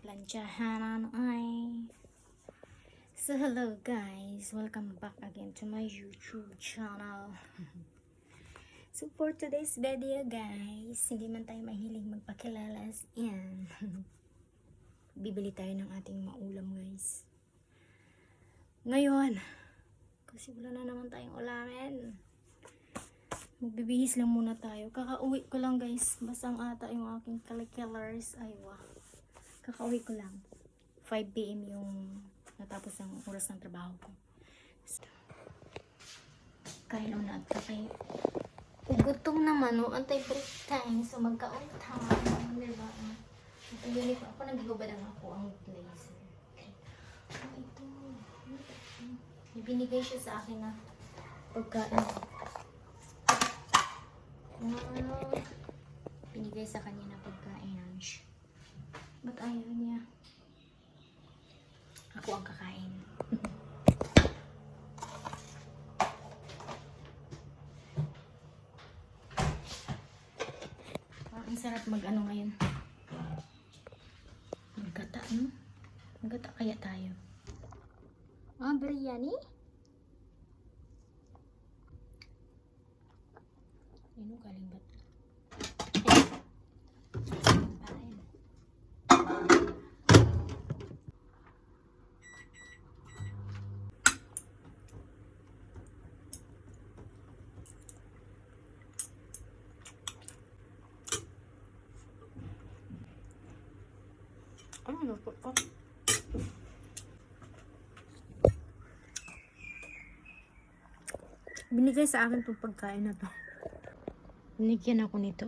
Plantsahan ay. So hello guys, welcome back again to my YouTube channel. So for today's video guys, hindi man tayo mahilig magpakilala as in. Bibili tayo ng ating maulam guys. Ngayon, kasi wala na naman tayong ulamin. Magbibihis lang muna tayo. Kakauwi ko lang guys. Basang ata yung aking calculars. Ay wow. Kakauwi ko lang. 5 PM yung natapos ang oras ng trabaho ko. So, kain na at kakay. Gutom naman o. Anti-break time. So magka-on time. Diba? Ito yun ko. Ako nagigubad ang ako ang place. Okay. Ito. Ibinigay siya sa akin na pagkain. Binigay sa kanya na pagkain. Ba't ayaw niya? Ako ang kakain. Ang sarap mag-ano ngayon. Magkata, no? Magkata kaya tayo. Biryani? Ano galing ba't? Ano na po? Binigay sa akin itong pagkain na to. Binigyan ako nito.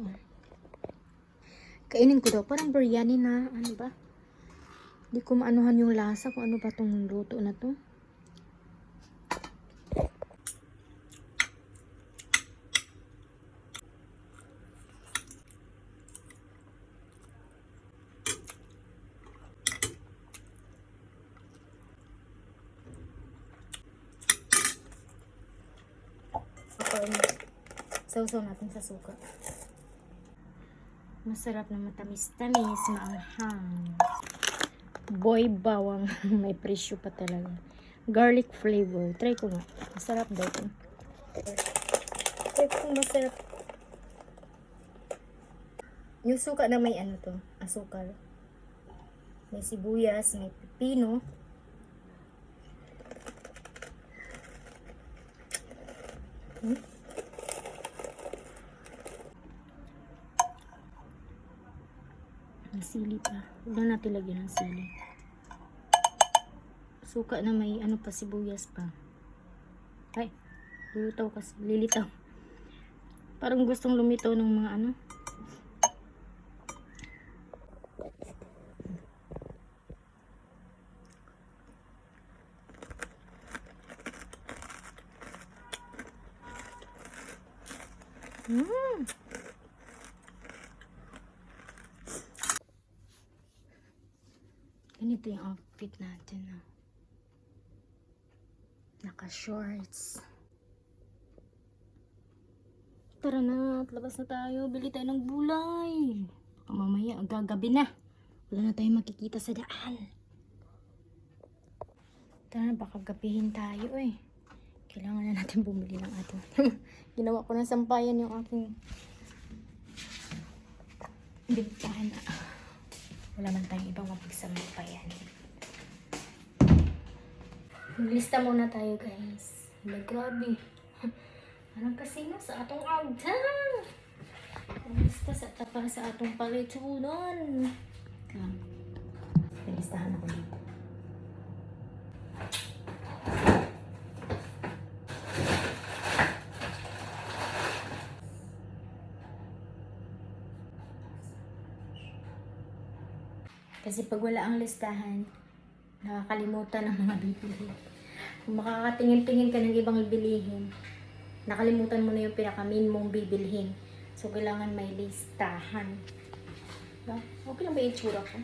Kainin ko daw. Parang biryani na. Ano ba? Hindi ko maanuhan yung lasa kung ano ba itong luto na to. Sausaw natin sa suka. Masarap na matamis-tamis, maanghang. Boy bawang, may presyo pa talaga. Garlic flavor. Try ko nga. Masarap daw ito. Try ko masarap. Yung suka na may ano to, asukal. May sibuyas, may pipino. Ang sili pa. Huwag na natin lagyan ng sili. Suka na may ano pa, sibuyas pa. Ay, lilitaw kasi. Lilitaw. Parang gustong lumitaw ng mga ano. Ganito yung outfit natin. Naka-shorts. Tara na, labas na tayo. Bili tayo ng gulay. Baka mamaya, gagabi na. Wala na tayong makikita sa daan. Tara na, baka gabihin tayo eh. Kailangan na natin bumili ng ating. Ginawa ko ng sampayan yung aking bintana. Wala man tayong ibang mapagsampayan. Maglista muna tayo guys. Grabe. Parang kasino sa atong agda. Maglista sa tapa sa atong palitunan. Naglistahan ako dito. Kasi pag wala ang listahan, nakakalimutan ang mga bibili. Kung makakatingin-tingin ka ng ibang bilihin, nakalimutan mo na yung pinaka-main mong bibilhin. So, kailangan may listahan. Diba? Okay lang ba yung tsura ko?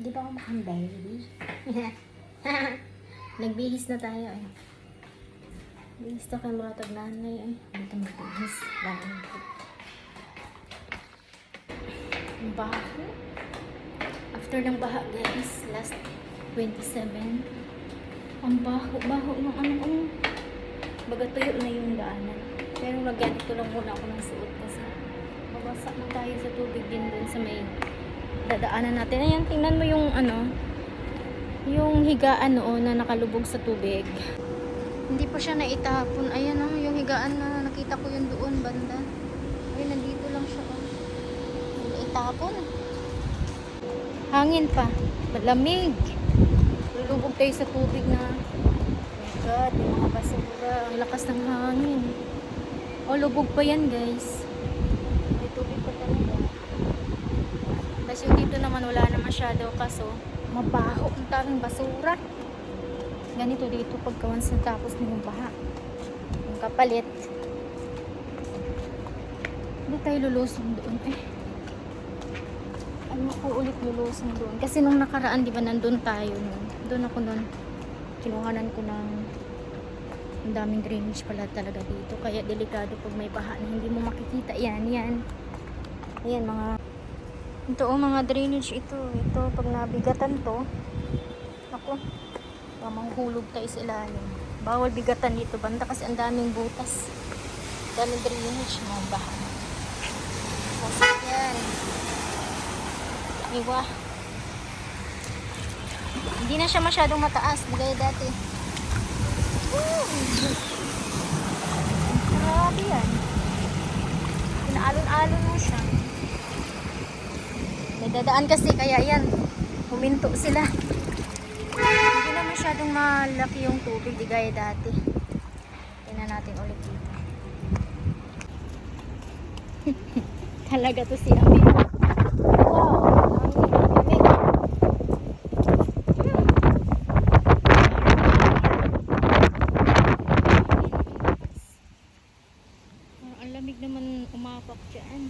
Hindi ba ako makanday, baby? Nagbihis na tayo eh. Bihis na kayo mga tagnanay eh. Hindi ka magbihis. Bakit ko? Bakit? After ng baha guys, last 27. Ang baho ng ano. Baga tuyo na yung daanan. Pero magganito lang muna ako ng suot kasi mabasa na tayo sa tubig din dun sa may dadaanan natin. Ayan, tingnan mo yung ano, yung higaan noon na nakalubog sa tubig. Hindi pa siya naitapon. Ayan o, yung higaan na nakita ko yun doon banda. Ay, nandito lang siya o. Naitapon. Hangin pa. Malamig. Lulubog tayo sa tubig na. Oh my God, yung mga basura. Ang lakas ng hangin. O, lubog pa yan guys. May tubig pa talaga. Tapos yung dito naman wala na masyado kaso mabaho. Ang daming basura. Ganito dito pagka once natapos na yung baha. Yung kapalit. Hindi tayo lulusong doon eh. Ano ko ulit lulusong doon. Kasi nung nakaraan, di ba nandun tayo nun. Doon ako nun. Kinuhanan ko ng ang daming drainage pala talaga dito. Kaya delikado pag may baha na hindi mo makikita. Yan. Ayan mga ito mga drainage ito. Ito pag nabigatan to. Ako. Manghuhulog tayo sa ilalim. Bawal bigatan dito banda kasi ang daming butas. Daming drainage mga baha. Kasi yan. Iwa. Hindi na siya masyadong mataas. Gaya dati. Grabe yan. Pinaalon-alon mo siya. May dadaan kasi kaya yan. Huminto sila. Hindi na masyadong malaki yung tubig. Di gaya dati. Tingnan natin ulit dito. Talaga to si Ami. Ang lamig naman umapak dyan.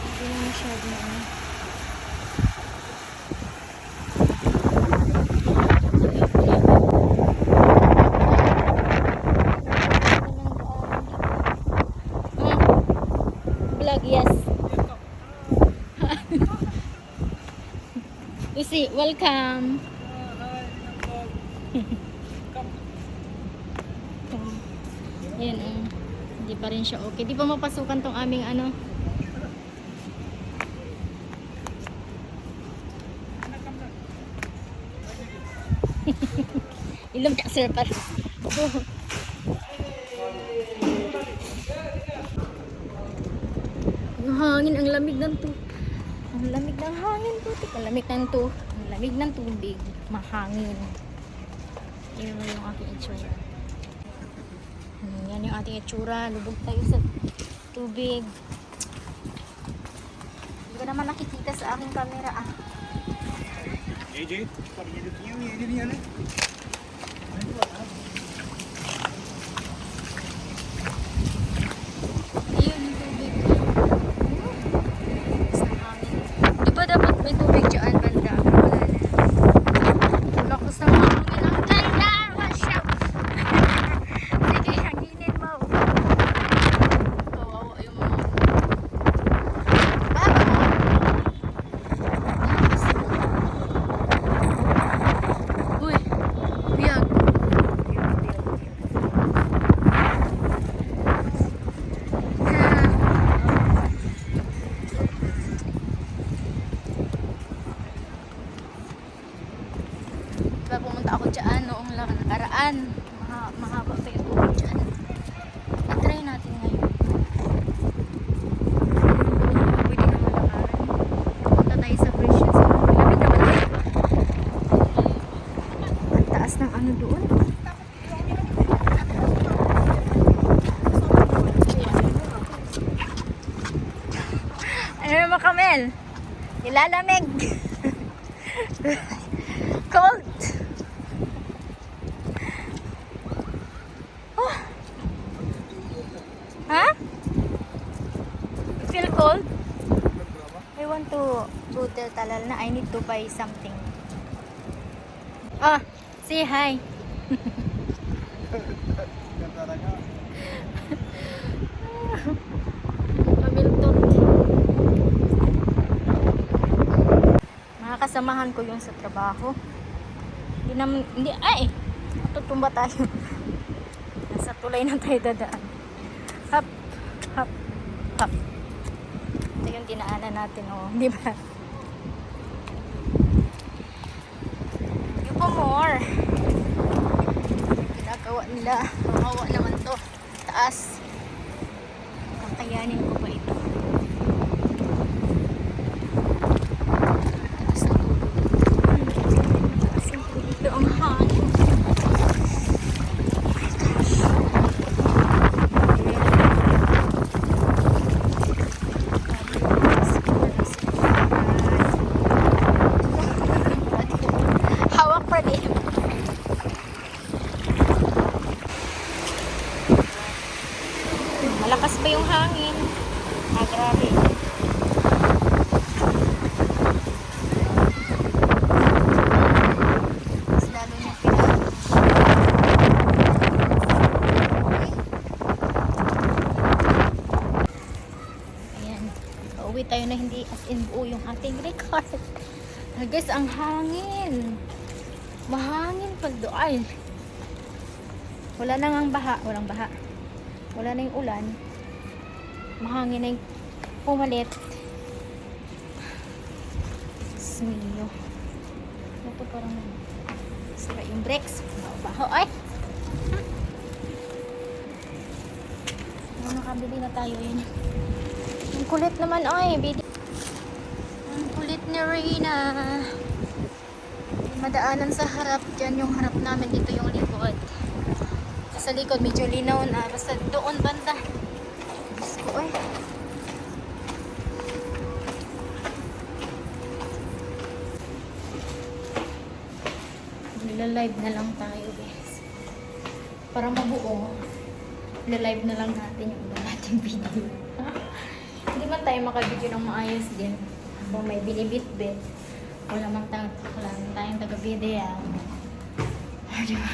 Hindi na masyadong ano. Yes. Usi, welcome. Ayan, hindi pa rin siya okay. Di pa mapasukan tong aming ano. Ilong ka, sir, pa. Ang hangin, ang lamig ng to. Ang lamig ng hangin po. Ang lamig ng to. Ang lamig ng tubig. Mahangin. Yan naman yung aking itsura. Yan yung ating itsura. Lubog tayo sa tubig. Hindi ko naman nakikita sa aking camera ah. AJ, pag nilot niyo, yan eh. Ayun yung tubig. Sa hangin. Di ba dapat may tubig dyan banda? Wala na. Lakas ng hangin. Ang ganda! Masya! Sige, hanginin mo. Kawawa yung mga uy! Biyag! Diba pumunta ako dyan noong nakaraan. Mahaba pa yung tubig dyan. I-try natin ngayon. Pwede na malakaran. Punta tayo sa Precious. Lamig naman tayo. Ang taas ng ano doon. Ano naman Kamel? Ilalamig. Cold. Oh. Ha? You feel cold? I want to go to Talal na. I need to buy something. Oh, say hi. Hamilton. Mga kasamahan ko yung sa trabaho. Hindi, ay! Matutumba tayo. Nasa tulay na tayo dadaan. Hop, hop, hop. Ito yung dinaanan natin, oh. Di ba? Yung pa more. Ginagawa nila. Kawawa naman to. Taas. Kakayanin ko pa ito. Taas na tulo. Taas yung dito ang hangin. Hawak pa din. Malakas pa yung hangin. Ah, grabe. Mas lalo niya ayan. Pauwi tayo na hindi as in buo yung ating record. Ah, guys, ang hangin. Mahangin pag doon. Wala na ngang baha. Walang baha. Wala na yung ulan. Mahangin na yung pumalit. Smino. Ito parang sira yung brakes. Baho. Ay! Nakabili na tayo yun. Ang kulit naman. Ay, bili. Ang kulit ni Reyna. Madaanan sa harap. Diyan yung harap namin. Dito yung likod. Sa likod medyo linaw na. Basta doon banda. Diyos ko eh. Nila-live na lang tayo guys. Para mabuo. Nila-live na lang natin yung iba nating video. Hindi man tayo makabidyo ng maayos din. Kung may binibit-bit. Wala man tayong taga-video. Diba?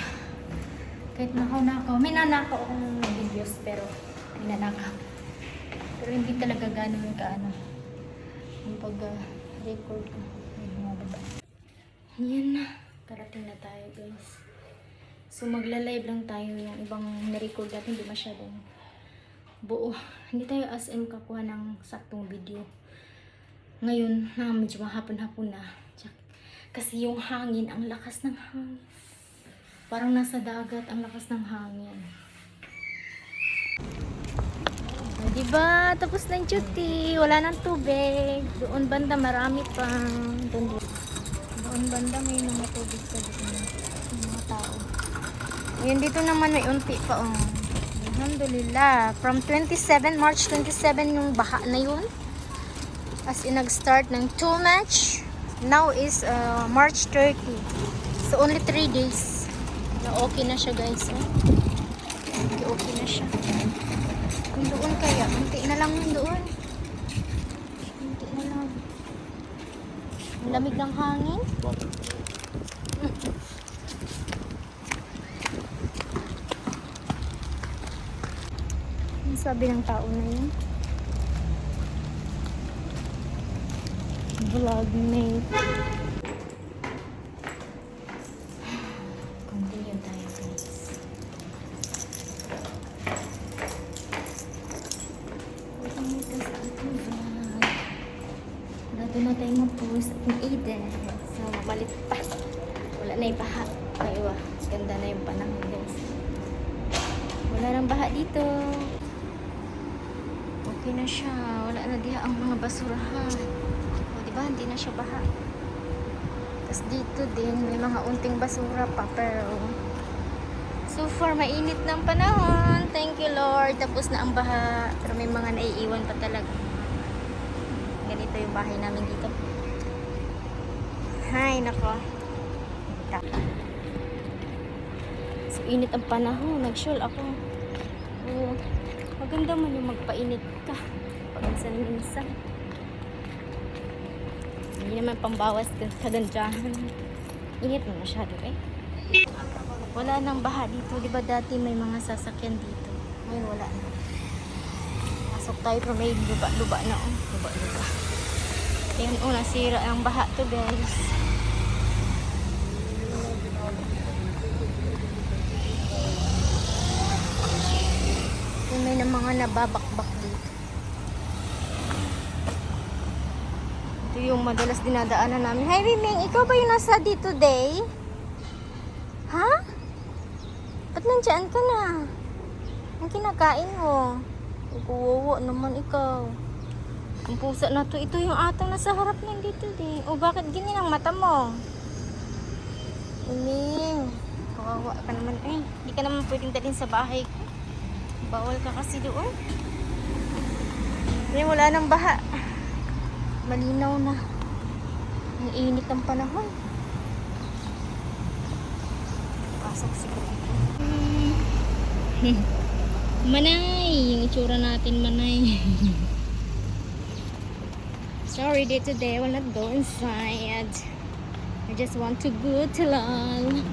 Kahit nakaw-nakaw. May nanakaw akong videos pero may nanakaw. Pero hindi talaga gano'n kaano. Yung pag-record ko. May bumababa. Yan na. Karating na tayo guys. So magla-live lang tayo. Yung ibang na-record natin hindi masyadong buo. Hindi tayo as in kakuha ng saktong video. Ngayon na medyo mahapon-hapon na. Kasi yung hangin, ang lakas ng hangin. Parang nasa dagat, ang lakas ng hangin. O, diba? Tapos na yung duty. Wala nang tubig. Doon banda, marami pang. Doon banda, may mga tubig pa doon. Mga tao. Ayan, dito naman may unti pa. Oh. Alhamdulillah. From March 27 yung baha na yun. As in, nag-start ng too much. Now is March 30. So, only 3 days. Na okay na siya, guys. Eh? Okay na siya. Kung doon kaya, unti na lang yun doon. Unti na lang. Ang lamig ng hangin. Ang sabi ng tao na yun? Vlogmate. Continue tayo guys. Continue tayo sa ating vlog. Dito na tayo mag-post at mag-edit. So, mabalit pa. Wala na yung baha. Ay, wah. Ganda na yung panahon guys. Wala nang baha dito. Okay na siya. Wala na diha ang mga basurahan. Diba? Hindi na siya baha. Tapos dito din, may mga unting basura pa. Pero, so far, mainit ng panahon. Thank you, Lord. Tapos na ang baha. Pero may mga naiiwan pa talaga. Ganito yung bahay namin dito. Hay, nako. So, init ang panahon. Nag-shul ako. Oh, maganda man yung magpainit ka. Pag-minsan-minsan. Hindi naman pambawas kagandahan. Init mo masyado eh. Wala nang baha dito. Diba dati may mga sasakyan dito? Ngayon wala na. Pasok tayo pero may luba-luba na. Oh. Luba-luba. Ayan, nasira ang baha to guys. Yung may na mga nababakbak dito. Ito yung madalas dinadaanan namin. Hi, Miming! Ikaw ba yung nasa dito today? Ha? Ba't nandyan ka na? Ang kinakain mo? Kuwawa naman ikaw. Ang pusa na to. Ito yung atang nasa harap nandito din. O bakit ganyan ang mata mo? Miming! Kawawa ka naman. Eh, hindi ka naman pwedeng dalhin sa bahay ko. Bawal ka kasi doon. Ngayon wala nang baha. Malinaw na. Ang init ng panahon. Pasok siguro. Manay! Yung itsura natin, Manay. Sorry, day today I will not go inside. I just want to go to lang.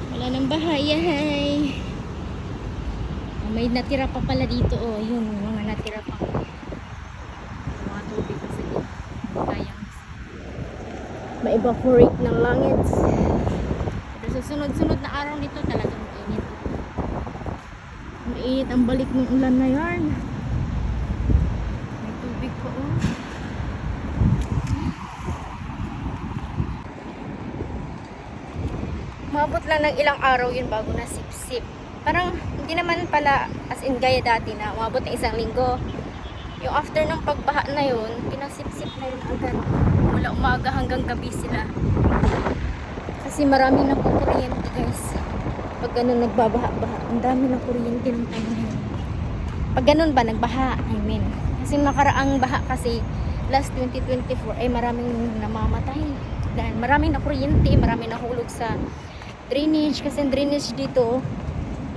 Wala nang baha, yahay. May natira pa pala dito, oh. Yun, mga natira pa. Mga tubig kasi dito. Kayang ma-evaporate ng langit. Pero sa sunod-sunod na araw nito, talagang mainit. Mainit ang balik ng ulan na yarn. May tubig pa, oh. Maabot lang ng ilang araw yun bago na sip-sip. Parang hindi naman pala as in gaya dati na umabot ng isang linggo. Yung after ng pagbaha na yun, pinasip-sip na yun agad. Mula umaga hanggang gabi sila. Kasi marami na po kuryente guys. Pag ganun nagbabaha-baha, ang dami na kuryente ng time na yun. Pag ganun ba nagbaha, I mean. Kasi nakaraang baha kasi last 2024 ay maraming namamatay. Dahil maraming na kuryente, maraming nahulog sa drainage. Kasi drainage dito,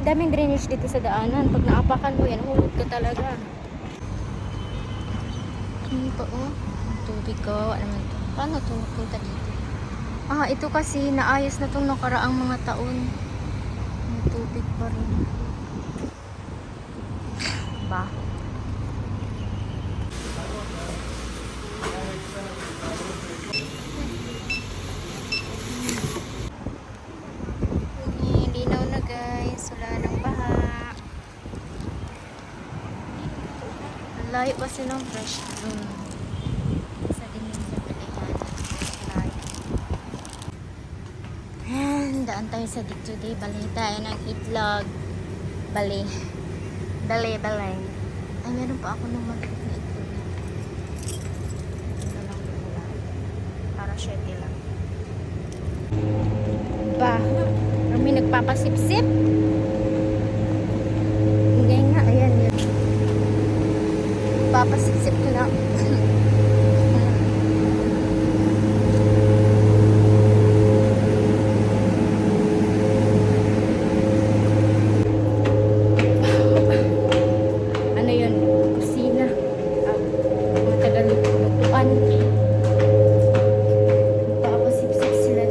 daming drainage dito sa daanan. Pag naapakan mo yan, hulog ka talaga. Hindi pa oh. Ang tubig ko. Ano naman to? Paano ito napunta dito? Ah, ito kasi naayos na itong nakaraang mga taon. May tubig pa rin. Ba? Layo kasi ng fresh room. Isa din yung sa pilihan. Layo. And daan tayo sa Dig Today. Bali tayo ng itlog. Bali. Ay, meron pa ako ng maliit na itlog. Ito lang wala. Para 7 lang. Ba? May nagpapasip-sip. Hindi nga. Ayan yun. Papasip-sip ko na. Ano yun? Kusina. Mga taga-lutuan. Papasip-sip sila.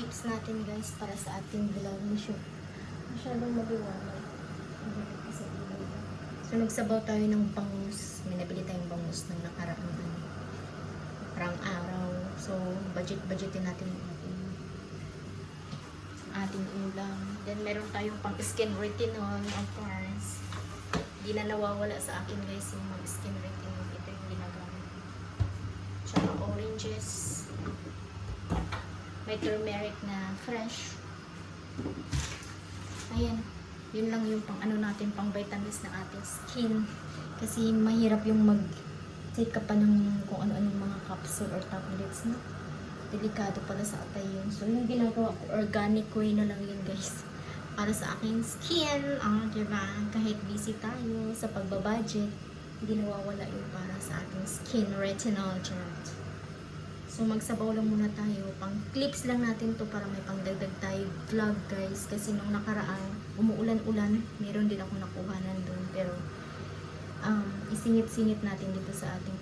clips natin guys para sa ating vlog. Masyadong maliwanag. Kasi ilaw. So nagsabaw tayo ng bangus. May nabili tayong bangus ng nakaraang araw. So budgetin natin yung ating ulam. Then meron tayong pang skin retinol, of course. Hindi na nawawala sa akin guys yung mag skin retinol. Ito yung ginagamit. Tsaka oranges. May turmeric na fresh. Ayan. Yun lang yung pang ano natin, pang vitamins ng ating skin. Kasi mahirap yung mag-take ka pa ng kung ano-anong mga capsule or tablets, no? Delikado pala sa atay yun. So, yung ginagawa ko, organic way na lang yun, guys. Para sa aking skin. Diba? Kahit busy tayo sa pagbabudget, hindi nawawala yun para sa ating skin retinol. So, magsabaw lang muna tayo. Pang clips lang natin to para may pangdagdag tayo vlog, guys. Kasi nung nakaraan, umuulan-ulan, meron din ako nakuha nandun. Pero, isingit-singit natin dito sa ating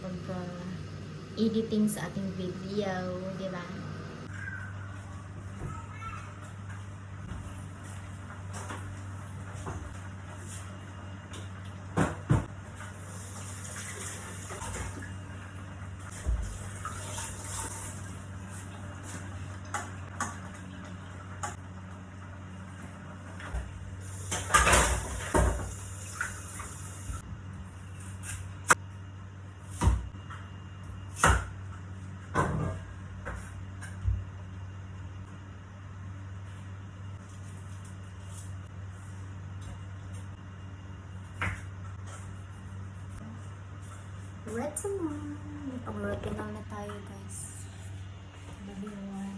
editing sa ating video, di ba? Retinol. May pang-retinol na tayo, guys. Babiwan.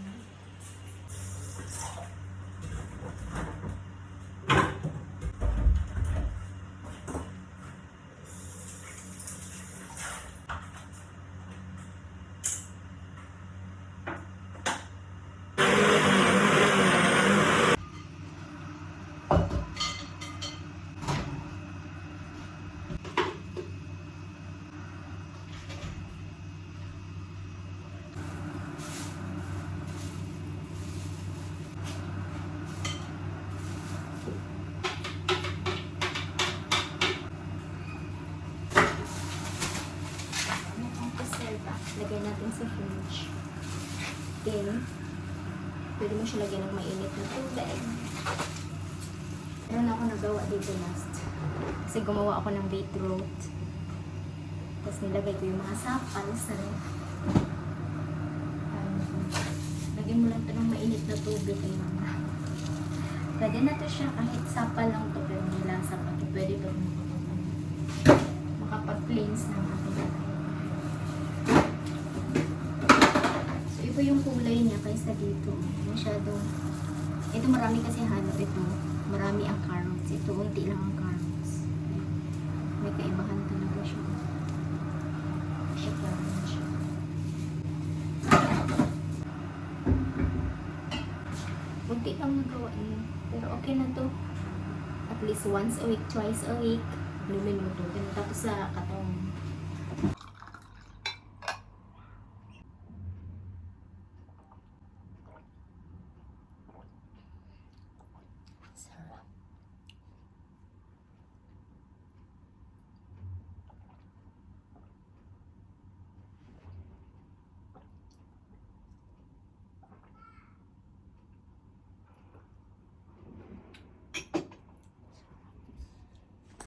Lagay natin sa fridge. Then, pwede mo siya lagyan ng mainit na tubig. Meron ako nagawa dito last. Kasi gumawa ako ng beetroot. Tapos nilagay ko yung mga sapal sa ref. Lagyan mo lang ito ng mainit na tubig. Pwede na to siya kahit sapal lang to. Pero may lasa pa. Pwede ito makapag-cleanse ng ating. Ito yung kulay niya kaysa dito. Masyadong, ito marami kasi halo ito. Marami ang carrots. Ito, unti lang ang carrots. May kaibahan talaga siya. Siya lang siya. Unti lang nagawa niya. Pero okay na to. At least once a week, twice a week. Lumuluto. Tapos sa